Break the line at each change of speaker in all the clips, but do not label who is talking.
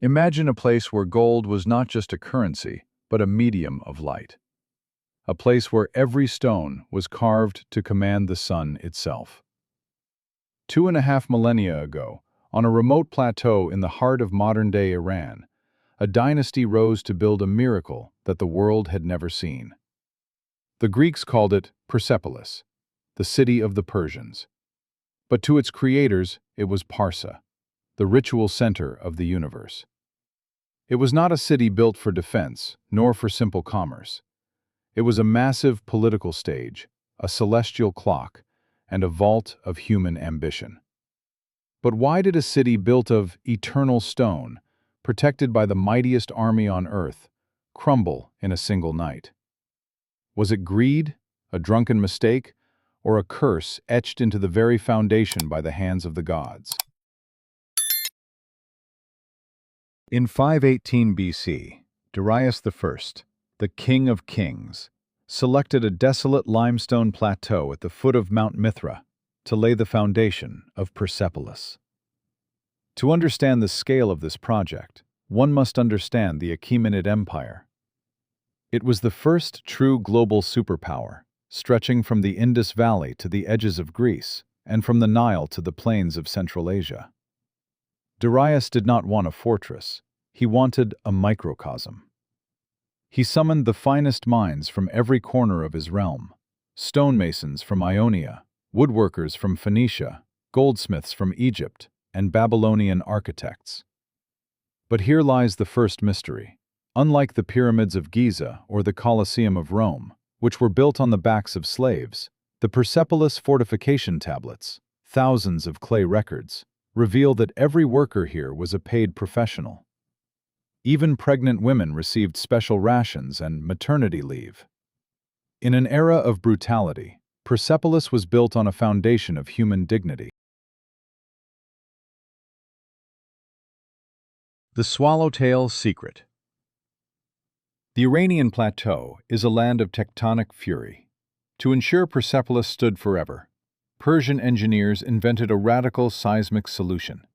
Imagine a place where gold was not just a currency, but a medium of light. A place where every stone was carved to command the sun itself. 2.5 millennia ago, on a remote plateau in the heart of modern-day Iran, a dynasty rose to build a miracle that the world had never seen. The Greeks called it Persepolis, the city of the Persians. But to its creators, it was Parsa, the ritual center of the universe. It was not a city built for defense, nor for simple commerce. It was a massive political stage, a celestial clock, and a vault of human ambition. But why did a city built of eternal stone, protected by the mightiest army on earth, crumble in a single night? Was it greed, a drunken mistake, or a curse etched into the very foundation by the hands of the gods? In 518 BC, Darius I, the King of Kings, selected a desolate limestone plateau at the foot of Mount Mithra to lay the foundation of Persepolis. To understand the scale of this project, one must understand the Achaemenid Empire. It was the first true global superpower, stretching from the Indus Valley to the edges of Greece and from the Nile to the plains of Central Asia. Darius did not want a fortress, he wanted a microcosm. He summoned the finest minds from every corner of his realm, stonemasons from Ionia, woodworkers from Phoenicia, goldsmiths from Egypt, and Babylonian architects. But here lies the first mystery. Unlike the pyramids of Giza or the Colosseum of Rome, which were built on the backs of slaves, the Persepolis fortification tablets, thousands of clay records, reveal that every worker here was a paid professional. Even pregnant women received special rations and maternity leave. In an era of brutality, Persepolis was built on a foundation of human dignity. The Swallowtail Secret. The Iranian plateau is a land of tectonic fury. To ensure Persepolis stood forever, Persian engineers invented a radical seismic solution.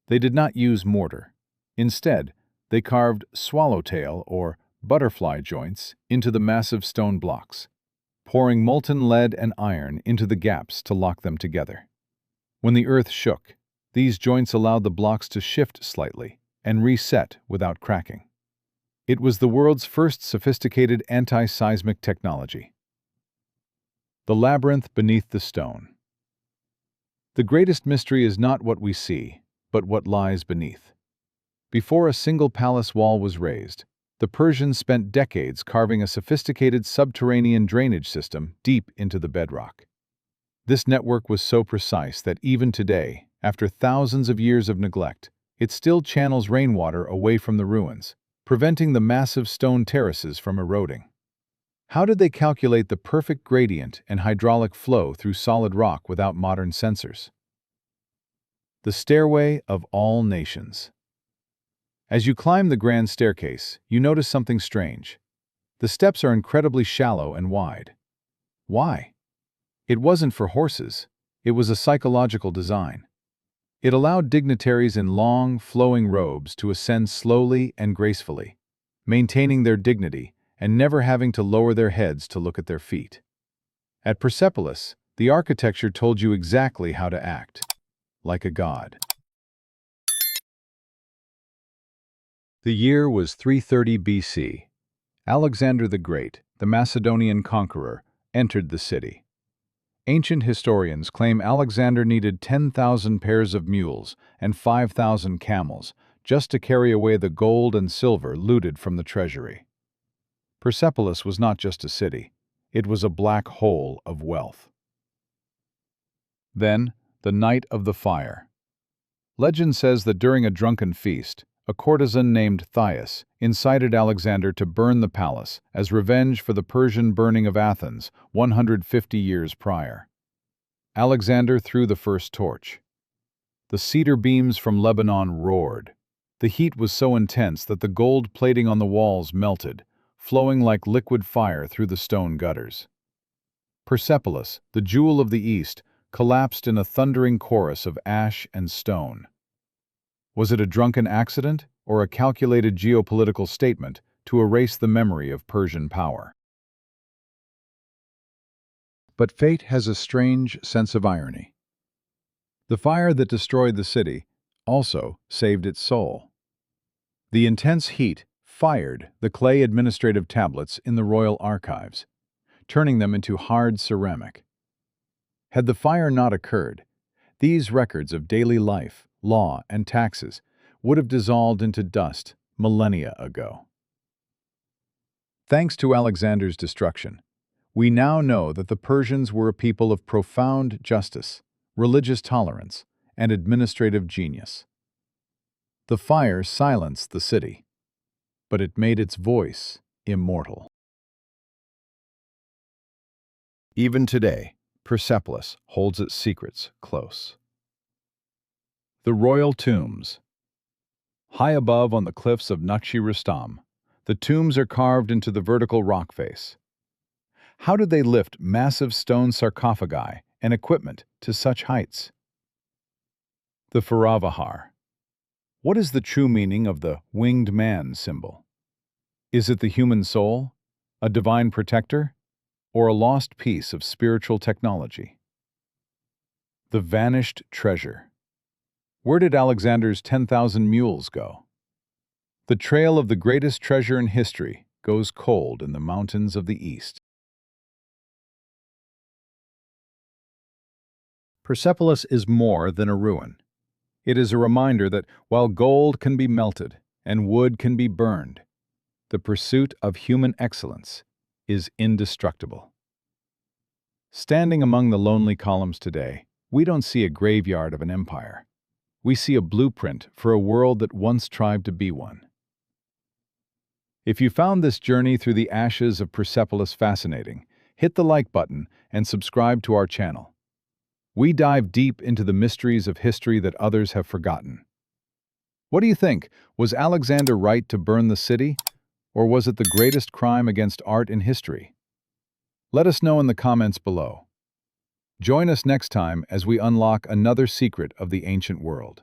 They did not use mortar. Instead, they carved swallowtail or butterfly joints into the massive stone blocks, pouring molten lead and iron into the gaps to lock them together. When the earth shook, these joints allowed the blocks to shift slightly and reset without cracking. It was the world's first sophisticated anti-seismic technology. The labyrinth beneath the stone. The greatest mystery is not what we see, but what lies beneath. Before a single palace wall was raised, the Persians spent decades carving a sophisticated subterranean drainage system deep into the bedrock. This network was so precise that even today, after thousands of years of neglect, it still channels rainwater away from the ruins, preventing the massive stone terraces from eroding. How did they calculate the perfect gradient and hydraulic flow through solid rock without modern sensors? The Stairway of All Nations. As you climb the grand staircase, you notice something strange. The steps are incredibly shallow and wide. Why? It wasn't for horses, it was a psychological design. It allowed dignitaries in long, flowing robes to ascend slowly and gracefully, maintaining their dignity and never having to lower their heads to look at their feet. At Persepolis, the architecture told you exactly how to act, like a god. The year was 330 BC. Alexander the Great, the Macedonian conqueror, entered the city. Ancient historians claim Alexander needed 10,000 pairs of mules and 5,000 camels just to carry away the gold and silver looted from the treasury. Persepolis was not just a city, it was a black hole of wealth. Then, the night of the fire. Legend says that during a drunken feast, a courtesan named Thias incited Alexander to burn the palace as revenge for the Persian burning of Athens 150 years prior. Alexander threw the first torch. The cedar beams from Lebanon roared. The heat was so intense that the gold plating on the walls melted, flowing like liquid fire through the stone gutters. Persepolis, the jewel of the East, collapsed in a thundering chorus of ash and stone. Was it a drunken accident, or a calculated geopolitical statement to erase the memory of Persian power. But fate has a strange sense of irony. The fire that destroyed the city also saved its soul. The intense heat fired the clay administrative tablets in the royal archives, turning them into hard ceramic. Had the fire not occurred, these records of daily life, law, and taxes would have dissolved into dust millennia ago. Thanks to Alexander's destruction, we now know that the Persians were a people of profound justice, religious tolerance, and administrative genius. The fire silenced the city, but it made its voice immortal. Even today, Persepolis holds its secrets close. The royal tombs. High above on the cliffs of Naqsh-i-Rustam, the tombs are carved into the vertical rock face. How did they lift massive stone sarcophagi and equipment to such heights? The Faravahar. What is the true meaning of the winged man symbol? Is it the human soul, a divine protector, or a lost piece of spiritual technology? The vanished treasure. Where did Alexander's 10,000 mules go? The trail of the greatest treasure in history goes cold in the mountains of the east. Persepolis is more than a ruin. It is a reminder that while gold can be melted and wood can be burned, the pursuit of human excellence is indestructible. Standing among the lonely columns today, we don't see a graveyard of an empire. We see a blueprint for a world that once tried to be one. If you found this journey through the ashes of Persepolis fascinating, hit the like button and subscribe to our channel. We dive deep into the mysteries of history that others have forgotten. What do you think? Was Alexander right to burn the city? Or was it the greatest crime against art in history? Let us know in the comments below. Join us next time as we unlock another secret of the ancient world.